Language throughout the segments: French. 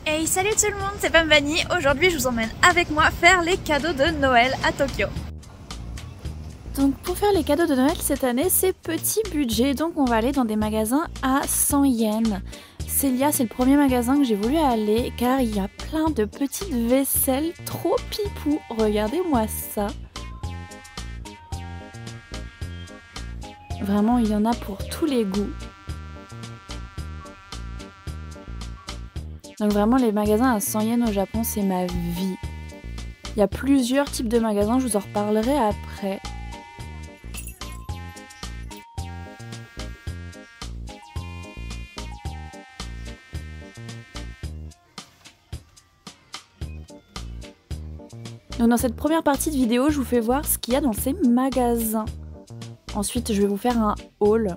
Hey, salut tout le monde, c'est Pam Vanny. Aujourd'hui, je vous emmène avec moi faire les cadeaux de Noël à Tokyo. Donc pour faire les cadeaux de Noël cette année, c'est petit budget, donc on va aller dans des magasins à 100 yens. Célia, c'est le premier magasin que j'ai voulu aller car il y a plein de petites vaisselles trop pipou. Regardez-moi ça. Vraiment, il y en a pour tous les goûts. Donc vraiment, les magasins à 100 yens au Japon, c'est ma vie. Il y a plusieurs types de magasins, je vous en reparlerai après. Donc dans cette première partie de vidéo, je vous fais voir ce qu'il y a dans ces magasins. Ensuite, je vais vous faire un haul.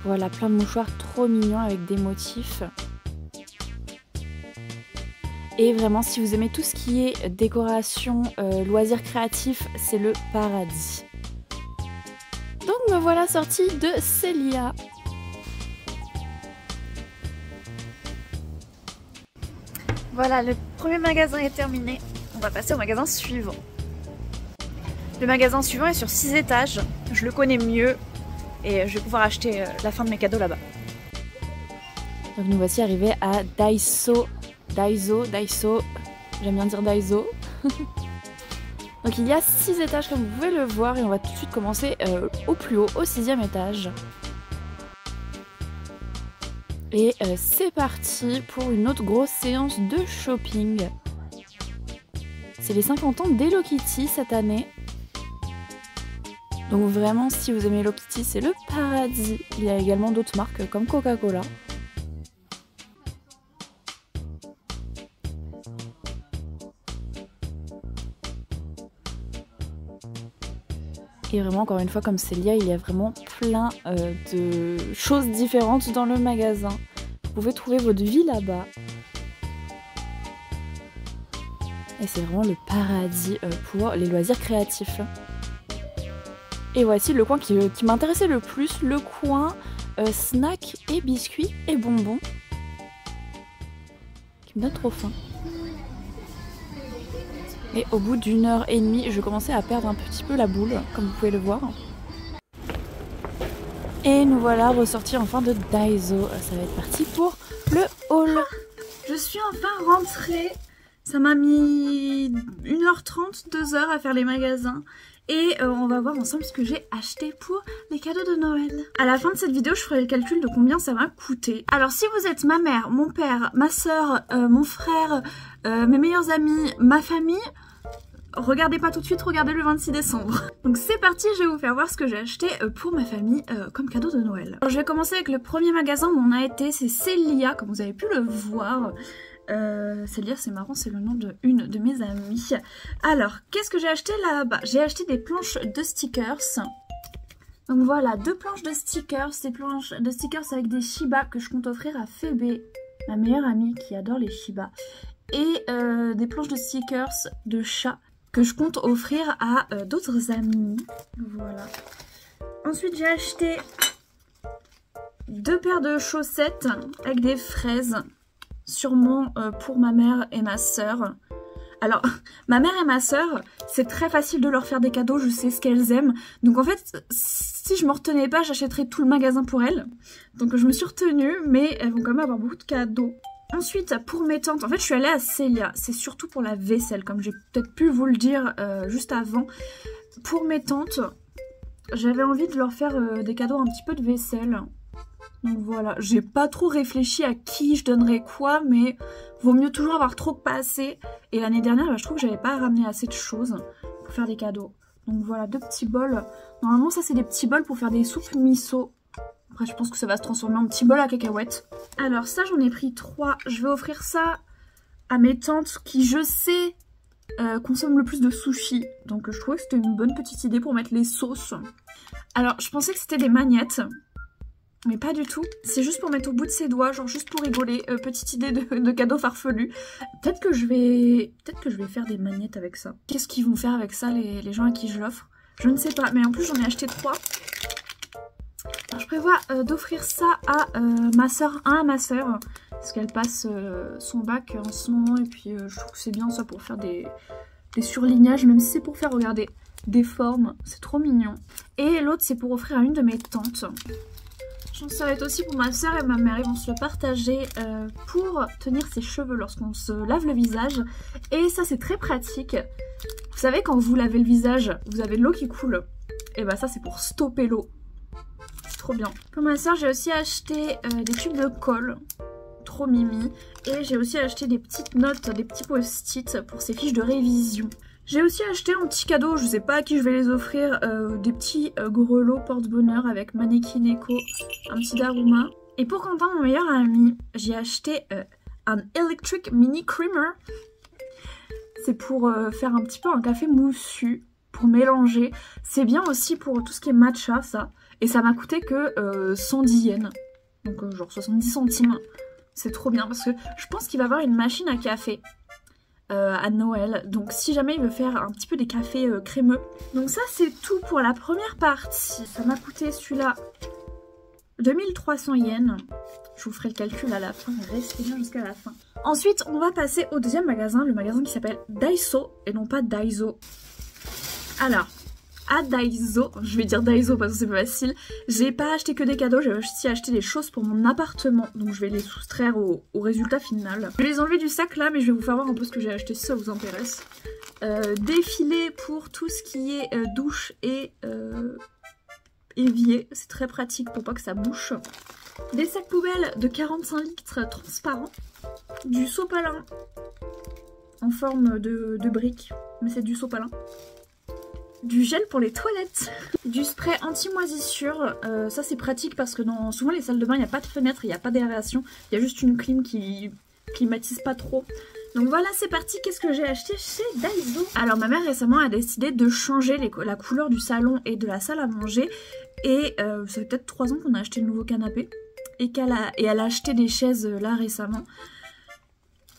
Voilà, plein de mouchoirs trop mignons avec des motifs. Et vraiment, si vous aimez tout ce qui est décoration, loisirs créatifs, c'est le paradis. Donc me voilà sortie de Célia. Voilà, le premier magasin est terminé. On va passer au magasin suivant. Le magasin suivant est sur 6 étages. Je le connais mieux. Et je vais pouvoir acheter la fin de mes cadeaux là-bas. Donc nous voici arrivés à Daiso. Daiso, j'aime bien dire Daiso. Donc il y a 6 étages comme vous pouvez le voir et on va tout de suite commencer au plus haut, au 6e étage. Et c'est parti pour une autre grosse séance de shopping. C'est les 50 ans d'Hello Kitty cette année. Donc vraiment, si vous aimez Hello Kitty, c'est le paradis. Il y a également d'autres marques comme Coca-Cola. Et vraiment, encore une fois, comme Célia, il y a vraiment plein de choses différentes dans le magasin. Vous pouvez trouver votre vie là-bas. Et c'est vraiment le paradis pour les loisirs créatifs. Et voici le coin qui m'intéressait le plus, le coin snacks et biscuits et bonbons. Qui me donne trop faim. Et au bout d'une heure et demie, je commençais à perdre un petit peu la boule, comme vous pouvez le voir. Et nous voilà ressortis enfin de Daiso. Ça va être parti pour le haul. Je suis enfin rentrée. Ça m'a mis 1h30, 2h à faire les magasins. Et on va voir ensemble ce que j'ai acheté pour les cadeaux de Noël. À la fin de cette vidéo, je ferai le calcul de combien ça m'a coûté. Alors si vous êtes ma mère, mon père, ma soeur, mon frère, mes meilleurs amis, ma famille, regardez pas tout de suite, regardez le 26 décembre. Donc c'est parti, je vais vous faire voir ce que j'ai acheté pour ma famille comme cadeau de Noël. Alors je vais commencer avec le premier magasin où on a été, c'est Célia, comme vous avez pu le voir. Célia, c'est marrant, c'est le nom de une de mes amies. Alors, qu'est-ce que j'ai acheté là-bas? J'ai acheté des planches de stickers. Donc voilà, 2 planches de stickers, des planches de stickers avec des Shiba que je compte offrir à Phébé, ma meilleure amie qui adore les Shiba. Et des planches de stickers de chat que je compte offrir à d'autres amis. Voilà. Ensuite, j'ai acheté 2 paires de chaussettes avec des fraises. Sûrement pour ma mère et ma soeur. Alors, ma mère et ma soeur, c'est très facile de leur faire des cadeaux, je sais ce qu'elles aiment. Donc en fait, si je me retenais pas, j'achèterais tout le magasin pour elles. Donc je me suis retenue, mais elles vont quand même avoir beaucoup de cadeaux. Ensuite, pour mes tantes, en fait je suis allée à Célia. C'est surtout pour la vaisselle, comme j'ai peut-être pu vous le dire juste avant. Pour mes tantes, j'avais envie de leur faire des cadeaux un petit peu de vaisselle. Donc voilà, j'ai pas trop réfléchi à qui je donnerais quoi, mais vaut mieux toujours avoir trop que pas assez. Et l'année dernière, je trouve que j'avais pas ramené assez de choses pour faire des cadeaux. Donc voilà, 2 petits bols. Normalement, ça c'est des petits bols pour faire des soupes miso. Après, je pense que ça va se transformer en petit bol à cacahuètes. Alors ça, j'en ai pris 3. Je vais offrir ça à mes tantes qui, je sais, consomment le plus de sushi. Donc je trouvais que c'était une bonne petite idée pour mettre les sauces. Alors, je pensais que c'était des magnettes. mais pas du tout. C'est juste pour mettre au bout de ses doigts, genre juste pour rigoler. Petite idée de cadeau farfelu. Peut-être que je vais faire des magnettes avec ça. Qu'est-ce qu'ils vont faire avec ça les gens à qui je l'offre? Je ne sais pas, mais en plus j'en ai acheté 3. Alors, je prévois d'offrir ça à ma soeur, parce qu'elle passe son bac en ce moment, et puis je trouve que c'est bien ça pour faire des surlignages, même si c'est pour faire, regardez, des formes, c'est trop mignon. Et l'autre c'est pour offrir à une de mes tantes. Ça va être aussi pour ma soeur et ma mère, ils vont se le partager pour tenir ses cheveux lorsqu'on se lave le visage. Et ça c'est très pratique. Vous savez quand vous lavez le visage, vous avez de l'eau qui coule. Et bah ça c'est pour stopper l'eau. C'est trop bien. Pour ma soeur j'ai aussi acheté des tubes de colle. Trop mimi. Et j'ai aussi acheté des petites notes, des petits post-it pour ses fiches de révision. J'ai aussi acheté un petit cadeau, je sais pas à qui je vais les offrir, des petits grelots porte-bonheur avec Mannequin Echo, un petit Daruma. Et pour Quentin, mon meilleur ami, j'ai acheté un Electric Mini Creamer. C'est pour faire un petit peu un café moussu, pour mélanger. C'est bien aussi pour tout ce qui est matcha, ça. Et ça m'a coûté que 110 yens, donc genre 70 centimes. C'est trop bien parce que je pense qu'il va avoir une machine à café. À Noël, donc si jamais il veut faire un petit peu des cafés crémeux. Donc ça c'est tout pour la première partie. Ça m'a coûté celui-là 2300 yens. Je vous ferai le calcul à la fin, restez bien jusqu'à la fin. Ensuite on va passer au deuxième magasin, le magasin qui s'appelle Daiso et non pas Daiso. Alors à Daiso, je vais dire Daiso parce que c'est plus facile, j'ai pas acheté que des cadeaux, j'ai aussi acheté des choses pour mon appartement, donc je vais les soustraire au résultat final. Je vais les enlever du sac là, mais je vais vous faire voir un peu ce que j'ai acheté si ça vous intéresse. Des filets pour tout ce qui est douche et évier, c'est très pratique pour pas que ça bouche. Des sacs poubelles de 45 litres transparents, du sopalin en forme de brique, mais c'est du sopalin. Du gel pour les toilettes, du spray anti-moisissure, ça c'est pratique parce que dans souvent les salles de bain il n'y a pas de fenêtre, il n'y a pas d'aération, il y a juste une clim qui climatise pas trop. Donc voilà c'est parti, qu'est-ce que j'ai acheté chez Daiso? Alors ma mère récemment a décidé de changer la couleur du salon et de la salle à manger et ça fait peut-être 3 ans qu'on a acheté le nouveau canapé et elle a acheté des chaises là récemment.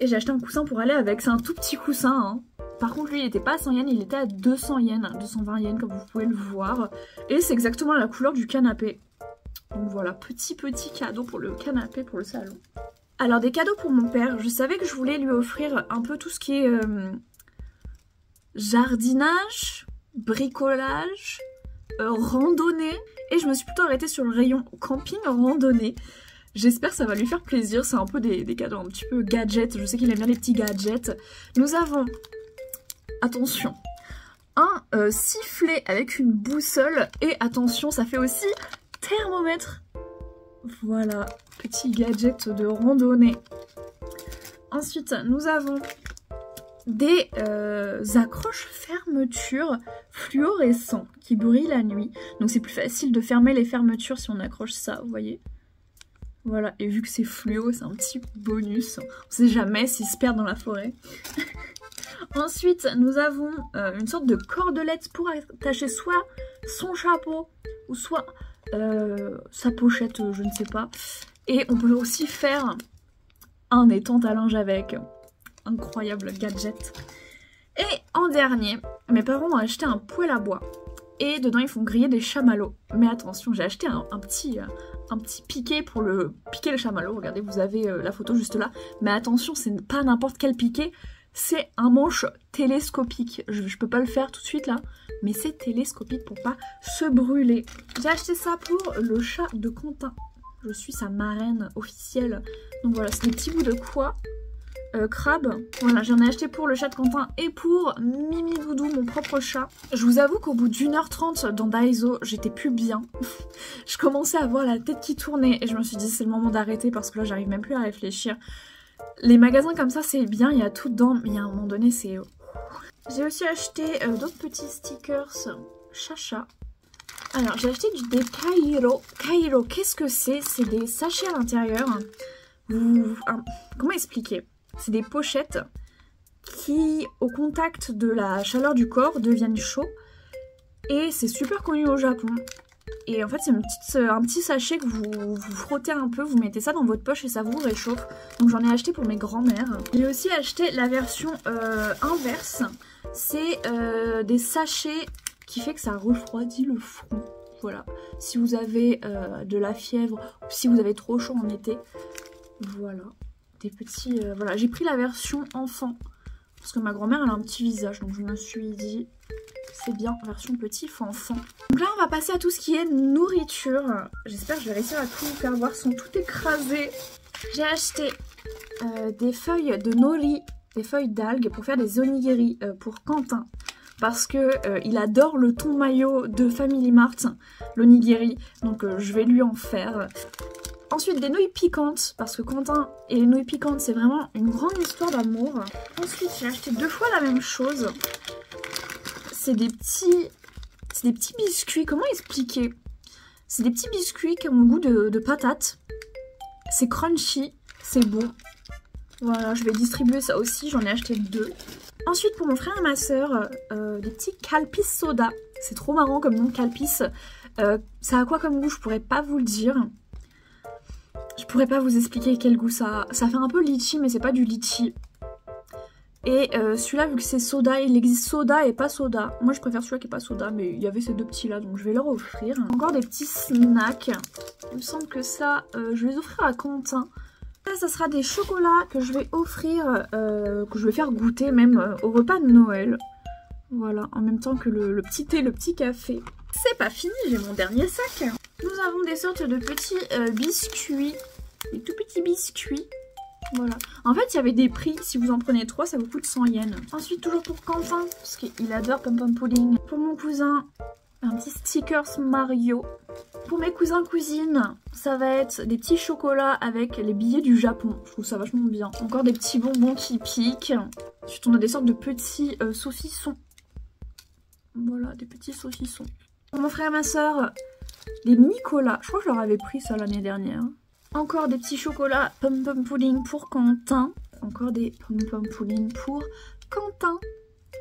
Et j'ai acheté un coussin pour aller avec, c'est un tout petit coussin hein. Par contre lui il était pas à 100 yens, il était à 200 yens, 220 yens comme vous pouvez le voir. Et c'est exactement la couleur du canapé. Donc voilà, petit cadeau pour le canapé, pour le salon. Alors des cadeaux pour mon père, je savais que je voulais lui offrir un peu tout ce qui est jardinage, bricolage, randonnée. Et je me suis plutôt arrêtée sur le rayon camping randonnée. J'espère que ça va lui faire plaisir, c'est un peu des cadeaux un petit peu gadgets, je sais qu'il aime bien les petits gadgets. Nous avons... Attention, un sifflet avec une boussole et attention ça fait aussi thermomètre. Voilà, petit gadget de randonnée. Ensuite nous avons des accroches fermetures fluorescents qui brillent la nuit. Donc c'est plus facile de fermer les fermetures si on accroche ça, vous voyez. Voilà, et vu que c'est fluo, c'est un petit bonus. On sait jamais s'ils se perdent dans la forêt. Ensuite, nous avons une sorte de cordelette pour attacher soit son chapeau ou soit sa pochette, je ne sais pas. Et on peut aussi faire un étang à linge avec. Incroyable gadget. Et en dernier, mes parents ont acheté un poêle à bois. Et dedans, ils font griller des chamallows. Mais attention, j'ai acheté un petit piquet pour piquer le chamallow. Regardez, vous avez la photo juste là. Mais attention, c'est pas n'importe quel piquet. C'est un manche télescopique. Je peux pas le faire tout de suite là, mais c'est télescopique pour pas se brûler. J'ai acheté ça pour le chat de Quentin. Je suis sa marraine officielle. Donc voilà, c'est des petits bouts de quoi crabe. Voilà, j'en ai acheté pour le chat de Quentin et pour Mimi Doudou, mon propre chat. Je vous avoue qu'au bout d'1h30 dans Daiso, j'étais plus bien. Je commençais à avoir la tête qui tournait et je me suis dit c'est le moment d'arrêter parce que là j'arrive même plus à réfléchir. Les magasins comme ça c'est bien, il y a tout dedans, mais à un moment donné c'est... J'ai aussi acheté d'autres petits stickers Chacha. Alors j'ai acheté des Cairo. Cairo, qu'est-ce que c'est? C'est des sachets à l'intérieur. Comment expliquer? C'est des pochettes qui, au contact de la chaleur du corps, deviennent chauds. Et c'est super connu au Japon. Et en fait c'est un petit sachet que vous frottez un peu, vous mettez ça dans votre poche et ça vous réchauffe. Donc j'en ai acheté pour mes grands-mères. J'ai aussi acheté la version inverse. C'est des sachets qui fait que ça refroidit le front. Voilà, si vous avez de la fièvre ou si vous avez trop chaud en été. Voilà, des petits... voilà, j'ai pris la version enfant. Parce que ma grand-mère elle a un petit visage, donc je me suis dit c'est bien version petit enfant. Donc là on va passer à tout ce qui est nourriture. J'espère que je vais réussir à tout vous faire voir, sont tout écrasés. J'ai acheté des feuilles de nori, des feuilles d'algues pour faire des onigiri pour Quentin. Parce que il adore le thon mayo de Family Mart, l'onigiri, donc je vais lui en faire. Ensuite des nouilles piquantes, parce que Quentin et les nouilles piquantes c'est vraiment une grande histoire d'amour. Ensuite j'ai acheté 2 fois la même chose. C'est des petits biscuits, comment expliquer? C'est des petits biscuits qui ont le goût de patates. C'est crunchy, c'est bon. Voilà, je vais distribuer ça aussi, j'en ai acheté 2. Ensuite pour mon frère et ma soeur, des petits Calpis soda. C'est trop marrant comme nom, Calpis. Ça a quoi comme goût? Je pourrais pas vous le dire. Je pourrais pas vous expliquer quel goût ça a. Ça fait un peu litchi mais c'est pas du litchi. Et celui-là vu que c'est soda, il existe soda et pas soda. Moi je préfère celui-là qui est pas soda mais il y avait ces 2 petits là donc je vais leur offrir. Encore des petits snacks. Il me semble que ça, je vais les offrir à Quentin. Là ça sera des chocolats que je vais offrir, que je vais faire goûter même au repas de Noël. Voilà, en même temps que le petit thé, le petit café. C'est pas fini, j'ai mon dernier sac. Nous avons des sortes de petits biscuits, des tout petits biscuits. Voilà. En fait, il y avait des prix. Si vous en prenez 3, ça vous coûte 100 yens. Ensuite, toujours pour Quentin, parce qu'il adore Pom Pom Pudding. Pour mon cousin, un petit stickers Mario. Pour mes cousins-cousines, ça va être des petits chocolats avec les billets du Japon. Je trouve ça vachement bien. Encore des petits bonbons qui piquent. Ensuite, on a des sortes de petits saucissons. Voilà, des petits saucissons. Pour mon frère et ma soeur, des Nicolas. Je crois que je leur avais pris ça l'année dernière. Encore des petits chocolats Pom Pom Pudding pour Quentin. Encore des Pom Pom Pudding pour Quentin.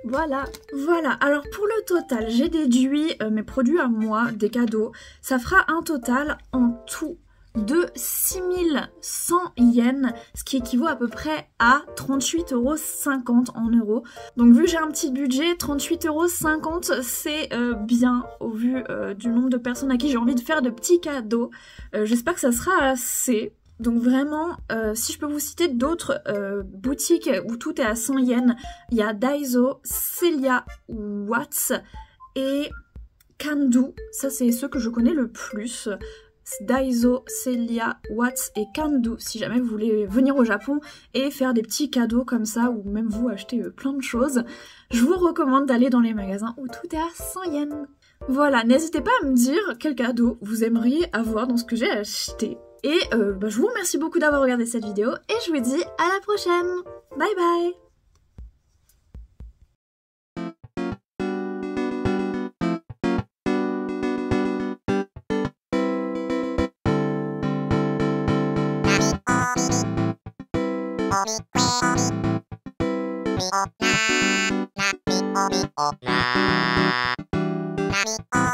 Voilà. Voilà, alors pour le total, j'ai déduit mes produits à moi, des cadeaux. Ça fera un total en tout de 6100 yens, ce qui équivaut à peu près à 38,50 € en euros. Donc vu que j'ai un petit budget, 38,50 € c'est bien au vu du nombre de personnes à qui j'ai envie de faire de petits cadeaux. J'espère que ça sera assez. Donc vraiment, si je peux vous citer d'autres boutiques où tout est à 100 yens, il y a Daiso, Celia, Watts et Kandu. Ça c'est ceux que je connais le plus. Daiso, Celia, Watts et Kandu si jamais vous voulez venir au Japon et faire des petits cadeaux comme ça ou même vous acheter plein de choses. Je vous recommande d'aller dans les magasins où tout est à 100 yens. Voilà, n'hésitez pas à me dire quel cadeau vous aimeriez avoir dans ce que j'ai acheté. Et je vous remercie beaucoup d'avoir regardé cette vidéo et je vous dis à la prochaine. Bye bye. Nami